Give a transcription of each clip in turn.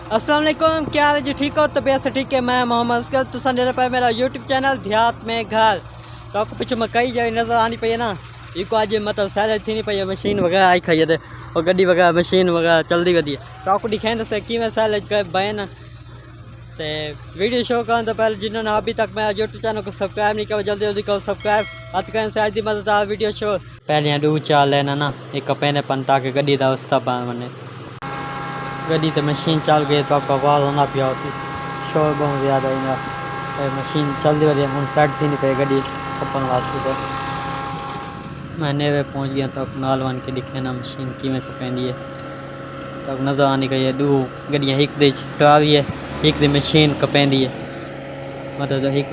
अस्सलाम वालेकुम, क्या हाल है जी? ठीक हो? तबीयत से ठीक है। मैं मोहम्मद असगर तुसा ने पाया मेरा यूट्यूब चैनल देहात में घर। तो आपको पीछे मैं कई जगह नज़र आनी पई है ना, इको अज मतलब सैलज थी नहीं पई मशीन वगैरह आई खाई है और गड्डी वगैरह मशीन वगैरह चलती वधी है। तो आपको दिखाएं दस कि मैं सैलज कर बहन तो वीडियो शो करने तो पहले जिन्होंने अभी तक मेरा यूट्यूब चैनल को सब्सक्राइब नहीं किया जल्दी जल्दी करो सब्सक्राइब। बात करें से आज की मज़ेदार वीडियो शो पहले यहाँ 2-4 लेना ना एक पहने पन ताकि गड्डी का उस्ता पान बने गड्डी तो मशीन चल गई तो आपको आवाज़ होना पिया उसी शोर बहुत ज़्यादा है। मशीन चलती वही हूँ सेट थी नहीं पे गड्डी अपन वास्ते तो मैंने वे पहुँच गया तो नाल वन के दिखे ना मशीन कि में कपेंदी है तो नज़र आनी गई है दू गड्डियाँ एक दे टरावी है एक दी मशीन कपेंदी है मतलब तो एक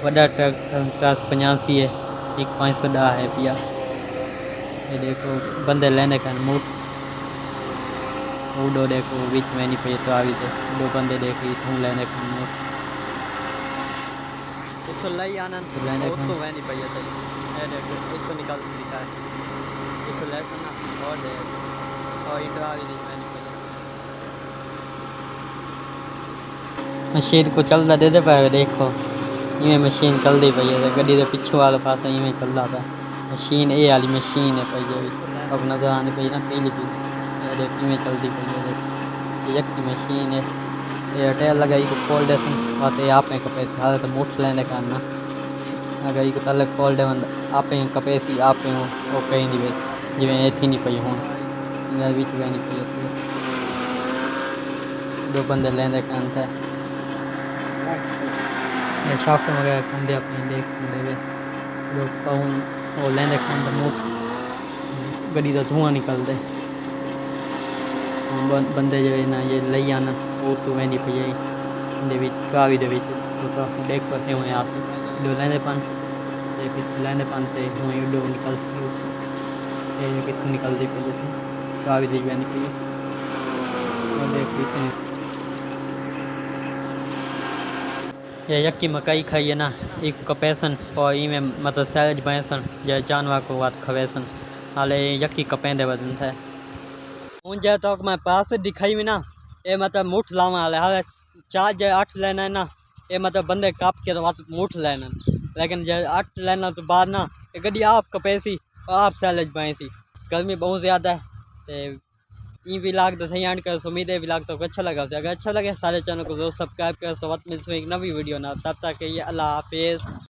वड़ा ट्रक 85 है एक 510 है पिया। ये देखो बंदे लेने का मूड उडो देखो बीच में नहीं पे तो आ थे दो बंदे देख रही तू लेने का मूड तो लई आनंद तो लेने का तो वह नहीं पे तो ये देखो एक तो निकाल दिखा है एक तो ले ना और दे और इधर आ रही नहीं पे मशीन को चलता दे दे पाए देखो इवें मशीन चलती पई है गड्डी के पिछू वाले पास इवें चलता पाया मशीन ये वाली मशीन है पई अब नज़र आनी पई ना पीली पीली इवें चलती पई है एक की मशीन है ये टायर लगाई को फोल्डेशन बात आप कपेस हाल तो मुठ लेने का ना अगर एक तले फोल्डे आप कपेस आप वो कहीं नहीं बेस जिवें ये थी नहीं पई हूँ बीच में नहीं पई दो बंदे लेने का अंत है शाफ्ट वगैरह कंधे अपने देख देवे जो पाउन वो लेने खान मुँह गड्डी का धुआं निकलते बंदे जो है ना ये लई आना वो तो वह नहीं पी कावी देख पाते हुए आस दो लेने पान लेने पानते हुए डो निकल कितनी निकलती पी कावी दी वह नहीं पी देख इतनी ये यक्की मकई खाइए ना एक कपेसन और इमें मतलब सैलज भैंसन या जानवर को बात खवेसन हाले यक्की कपेंदे बदन थे उन जाए तो मैं पास दिखाई में ना ये मतलब मुठ लावा हाले हाले 4 जाए 8 लेना है ना ये मतलब बंदे काप के बात मुठ लेना लेकिन जब 8 लेना तो बाद ना ये गड्डी आप कपेसी और आप सैलज भैंसी गर्मी बहुत ज़्यादा है ये व्लॉग तो सही एंड कर उम्मीद है व्लॉग तो अच्छा लगा अगर अच्छा लगे सारे चैनल को जरूर सब्सक्राइब कर सो मिलते एक नवी वीडियो ना तब तक ये अल्लाह हाफिज़।